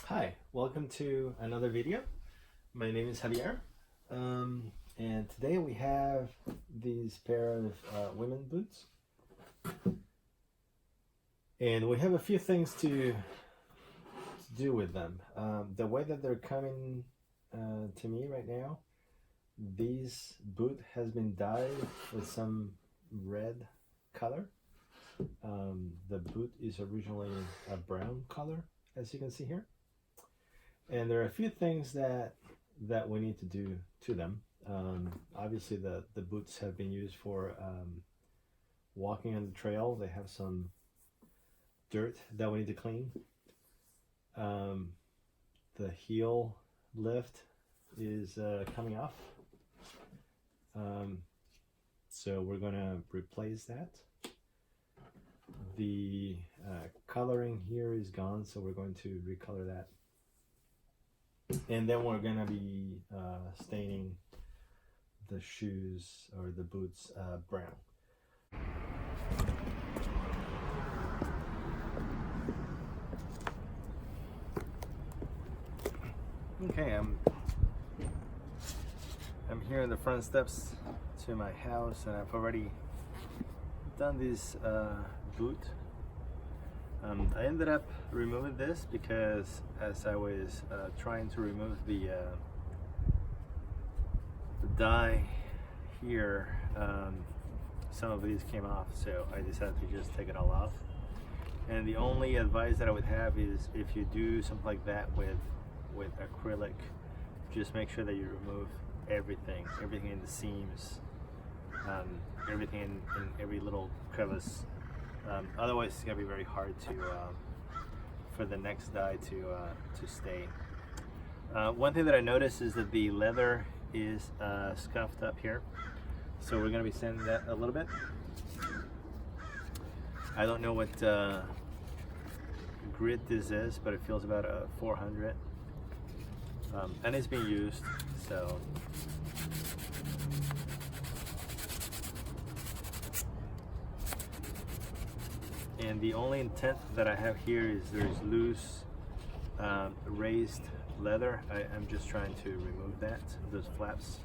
Hi, welcome to another video. My name is Javier, and today we have these pair of women boots, and we have a few things to do with them. The way that they're coming to me right now, this boot has been dyed with some red color. The boot is originally a brown color, as you can see here. And there are a few things that we need to do to them. Obviously, the boots have been used for walking on the trail. They have some dirt that we need to clean. The heel lift is coming off, so we're gonna replace that. The coloring here is gone, so we're going to recolor that. And then we're gonna be staining the shoes or the boots brown. Okay, I'm here in the front steps to my house, and I've already done this boot. I ended up removing this because as I was trying to remove the dye here, some of these came off, so I decided to just take it all off. And the only advice that I would have is, if you do something like that with acrylic, just make sure that you remove everything in the seams, everything in every little crevice. Otherwise, it's gonna be very hard to for the next dye to stay. One thing that I noticed is that the leather is scuffed up here, so we're gonna be sanding that a little bit. I don't know what grit this is, but it feels about a 400, and it's being used, so. And the only intent that I have here is there's loose raised leather. I'm just trying to remove those flaps.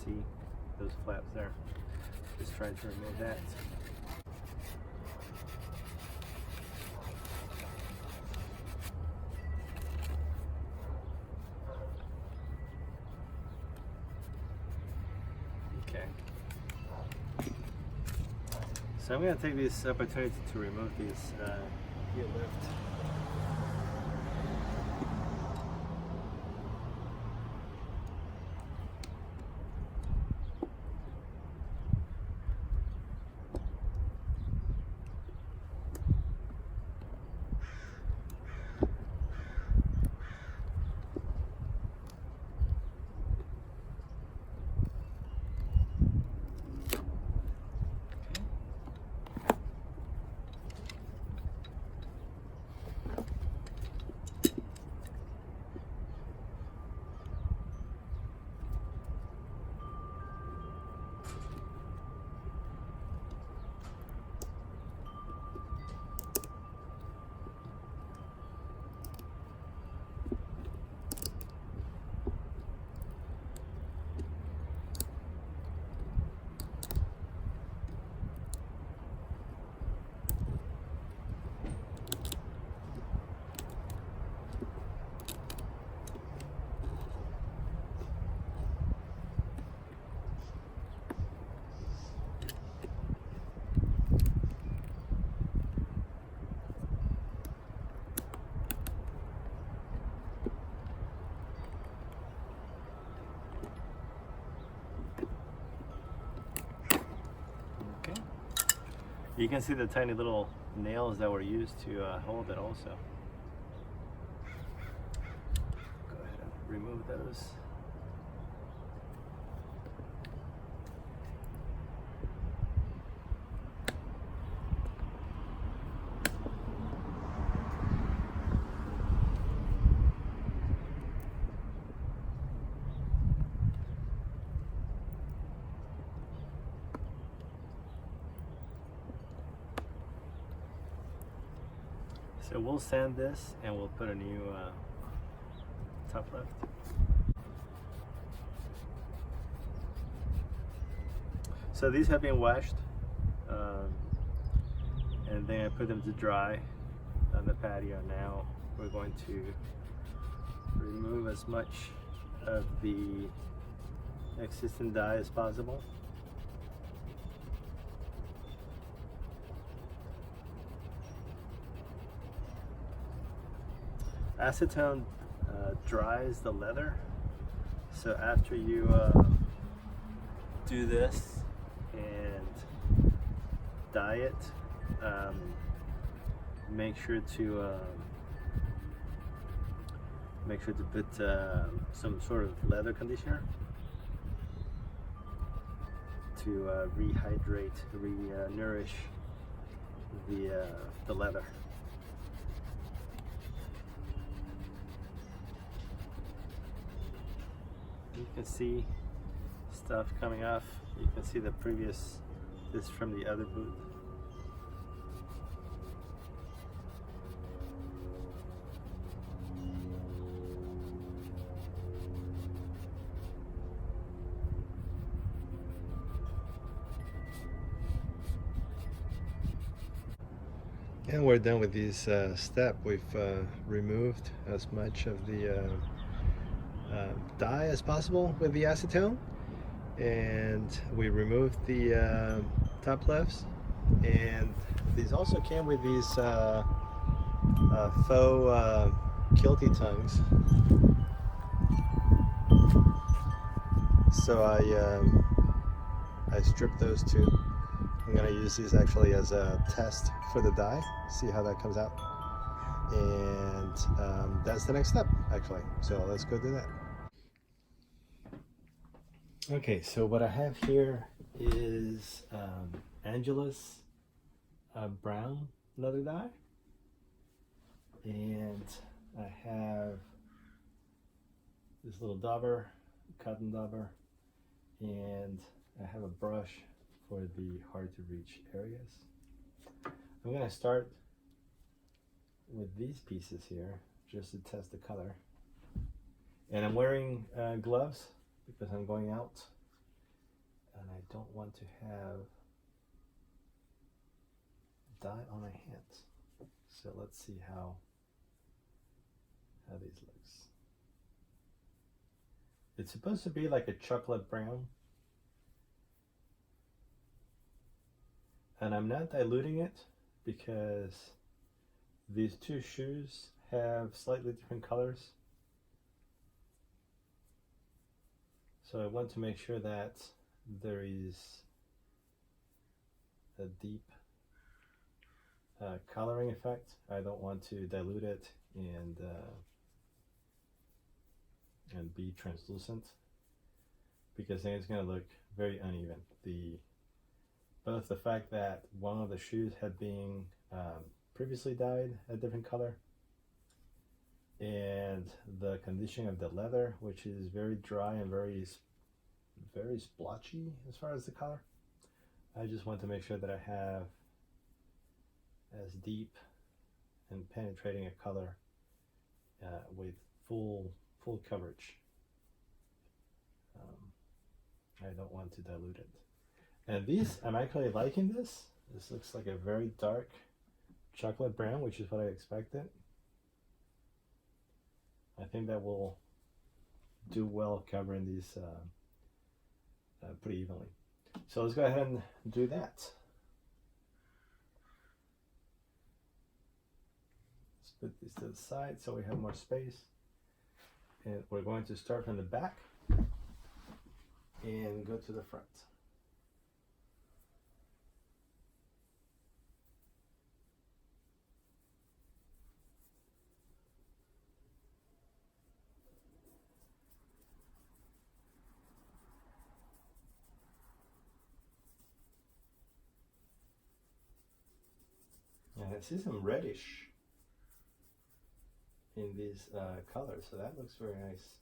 See those flaps there? Just trying to remove that. Okay. So I'm going to take this opportunity to remove this heel lift. You can see the tiny little nails that were used to hold it also. Go ahead and remove those. So we'll sand this and we'll put a new top left. So these have been washed, and then I put them to dry on the patio. Now we're going to remove as much of the existing dye as possible. Acetone dries the leather, so after you do this and dye it, make sure to put some sort of leather conditioner to rehydrate, nourish the leather. You can see stuff coming off. You can see the previous, this from the other boot. And we're done with this step. We've removed as much of the dye as possible with the acetone, and we removed the top lefts, and these also came with these faux kilty tongues. So I stripped those two. I'm gonna use these actually as a test for the dye, see how that comes out. And that's the next step, actually. So let's go do that. Okay, so what I have here is Angelus brown leather dye, and I have this little dauber, cotton dauber, and I have a brush for the hard to reach areas. I'm gonna start with these pieces here just to test the color, and I'm wearing gloves because I'm going out and I don't want to have dye on my hands. So let's see how these looks. It's supposed to be like a chocolate brown, and I'm not diluting it because these two shoes have slightly different colors. So I want to make sure that there is a deep coloring effect. I don't want to dilute it and be translucent, because then it's going to look very uneven. Both the fact that one of the shoes had been previously dyed a different color, and the condition of the leather, which is very dry and very splotchy as far as the color. I just want to make sure that I have as deep and penetrating a color with full coverage. I don't want to dilute it. And these, I'm actually liking this. This looks like a very dark chocolate brown, which is what I expected. I think that will do well covering these pretty evenly. So let's go ahead and do that. Let's put this to the side so we have more space. And we're going to start from the back and go to the front. And I see some reddish in these colors, so that looks very nice.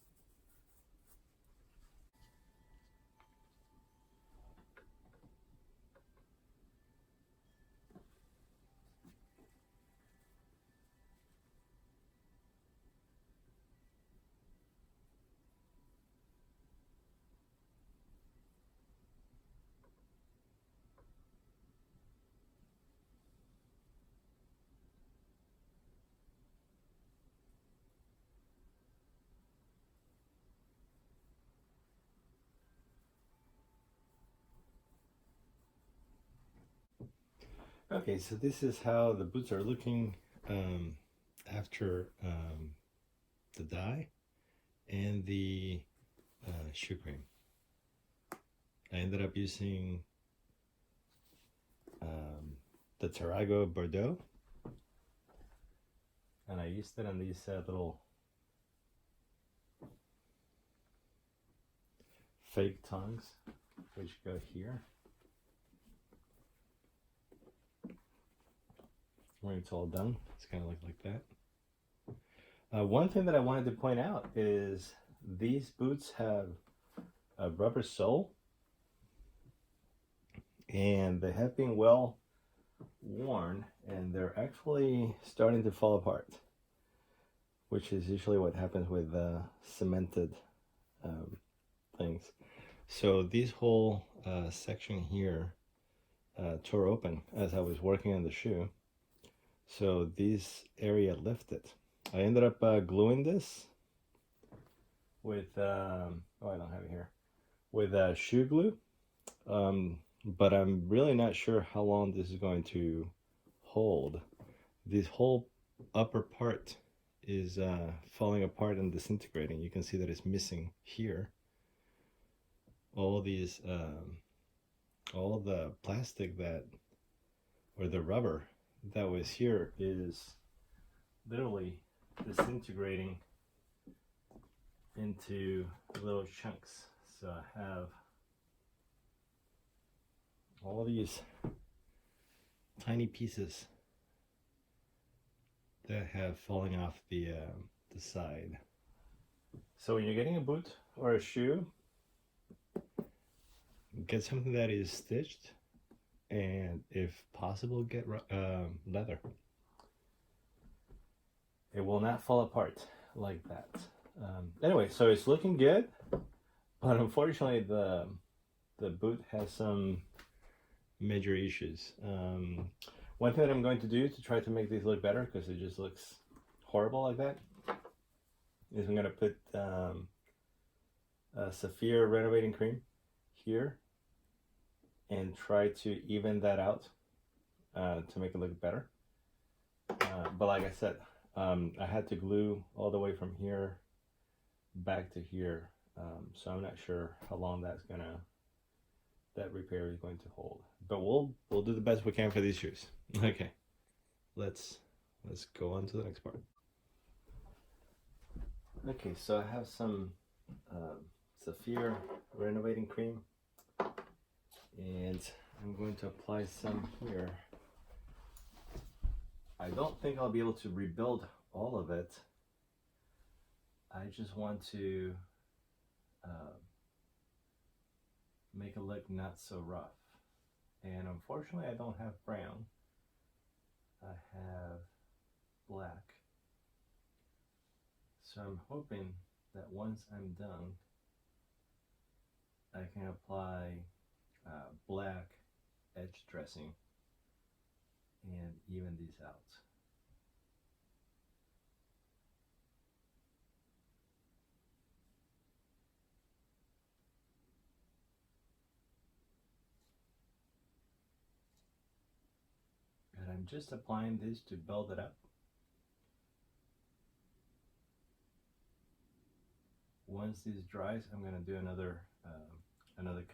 Okay, so this is how the boots are looking after the dye and the shoe cream. I ended up using the Tarago Bordeaux, and I used it on these little fake tongues which go here. When it's all done, it's going to look like that. One thing that I wanted to point out is these boots have a rubber sole, and they have been well worn, and they're actually starting to fall apart, which is usually what happens with cemented things. So this whole section here tore open as I was working on the shoe. So this area lifted. I ended up gluing this with, oh, I don't have it here, with shoe glue. But I'm really not sure how long this is going to hold. This whole upper part is falling apart and disintegrating. You can see that it's missing here. All these, all the plastic that, or the rubber that was here is literally disintegrating into little chunks. So I have all these tiny pieces that have fallen off the side. So when you're getting a boot or a shoe, get something that is stitched, and if possible, get leather. It will not fall apart like that. Anyway, so it's looking good, but unfortunately the boot has some major issues. One thing that I'm going to do to try to make these look better, because it just looks horrible like that, is I'm going to put a Saphir renovating cream here and try to even that out to make it look better. But like I said, I had to glue all the way from here back to here, so I'm not sure how long that repair is going to hold. But we'll do the best we can for these shoes. Okay, let's go on to the next part. Okay, so I have some Saphir renovating cream, and I'm going to apply some here. I don't think I'll be able to rebuild all of it. I just want to make it look not so rough. And unfortunately I don't have brown. I have black. So I'm hoping that once I'm done, I can apply black edge dressing and even these out. And I'm just applying this to build it up. Once this dries, I'm going to do another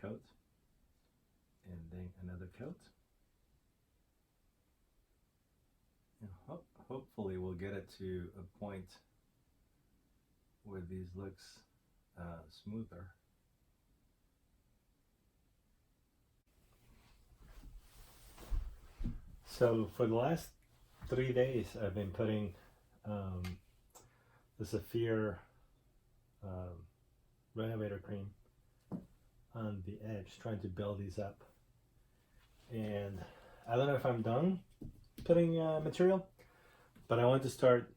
coat, and then another coat. And hopefully we'll get it to a point where these looks smoother. So for the last 3 days, I've been putting the Saphir renovator cream on the edge, trying to build these up. And I don't know if I'm done putting material, but I want to start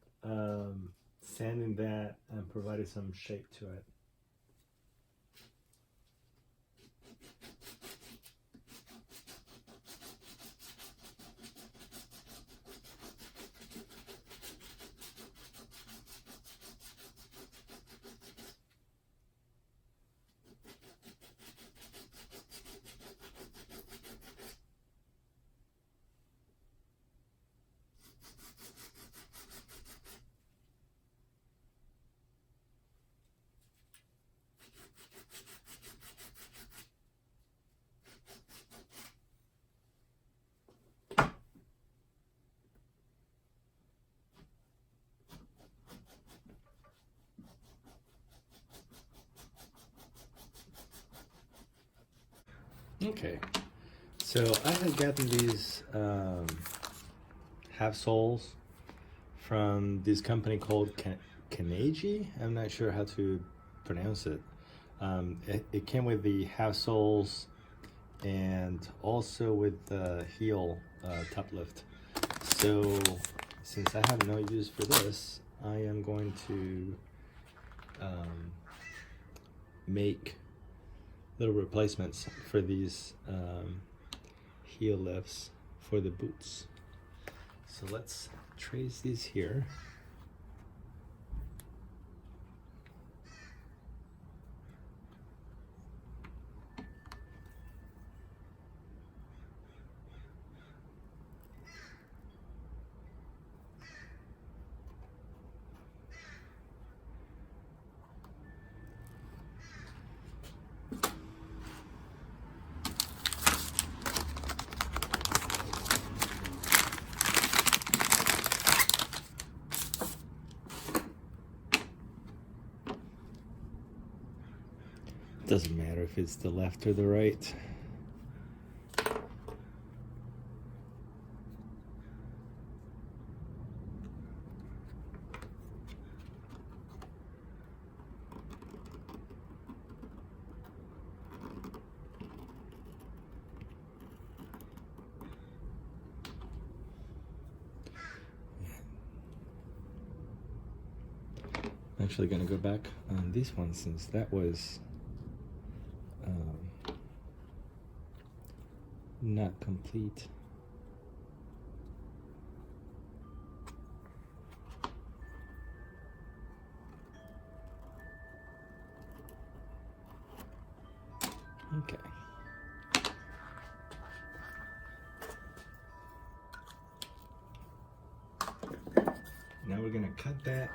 sanding that and providing some shape to it. Okay, so I had gotten these half soles from this company called Kaneji. I'm not sure how to pronounce it. It came with the half soles and also with the heel top lift. So since I have no use for this, I am going to make little replacements for these heel lifts for the boots. So let's trace these here. Doesn't matter if it's the left or the right. I'm actually going to go back on this one since that was not complete. Okay. Now we're going to cut that.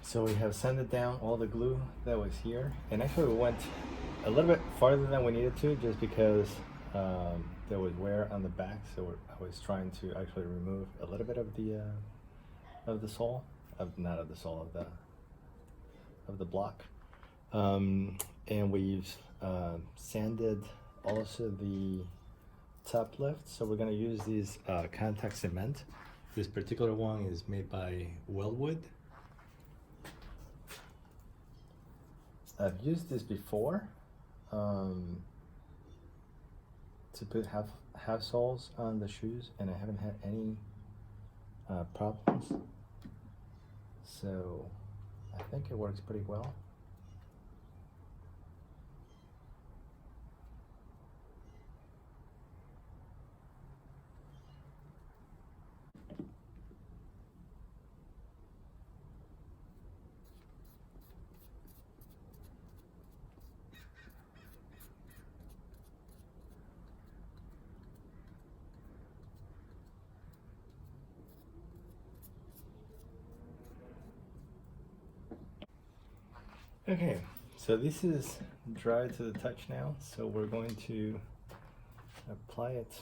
So we have sanded down all the glue that was here, and actually we went a little bit farther than we needed to just because there was wear on the back. So I was trying to actually remove a little bit of the sole, not of the sole, of the block, and we've sanded also the top lift. So we're gonna use these contact cement. This particular one is made by Wellwood. I've used this before to put half soles on the shoes, and I haven't had any problems. So I think it works pretty well. Okay, so this is dry to the touch now, so we're going to apply it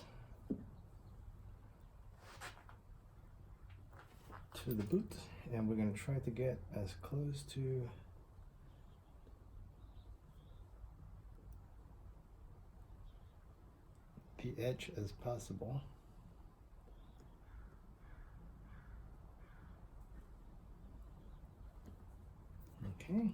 to the boot, and we're going to try to get as close to the edge as possible. Okay.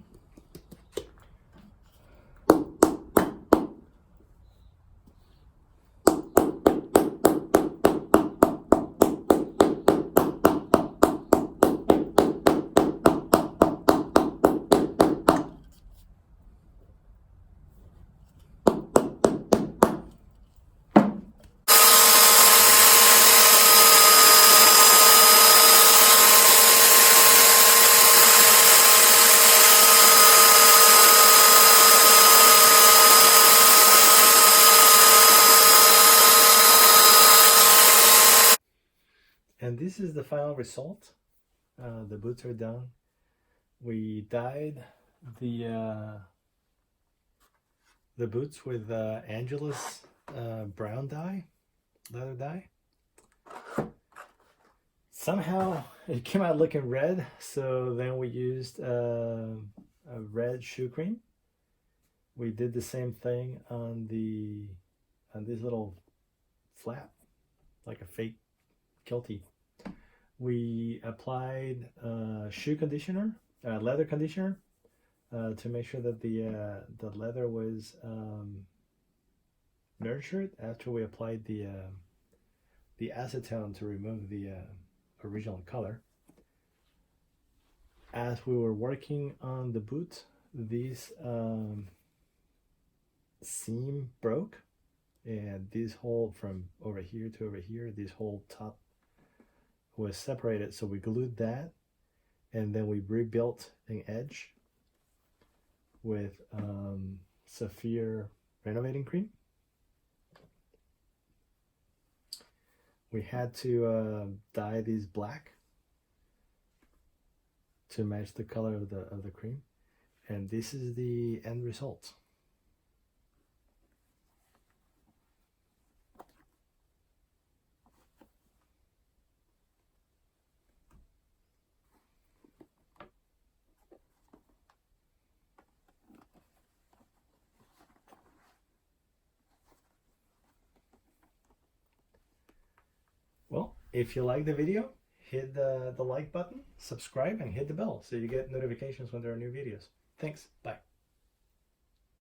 And this is the final result. The boots are done. We dyed the boots with Angelus brown dye, leather dye. Somehow it came out looking red, so then we used a red shoe cream. We did the same thing on this little flap, like a fake kiltie. We applied shoe conditioner, leather conditioner, to make sure that the leather was nurtured after we applied the acetone to remove the original color. As we were working on the boot, this seam broke, and this hole from over here to over here, this whole top was separated, so we glued that, and then we rebuilt an edge with Saphir renovating cream. We had to dye these black to match the color of the cream, and this is the end result. Well, if you like the video, hit the like button, subscribe, and hit the bell so you get notifications when there are new videos. Thanks. Bye.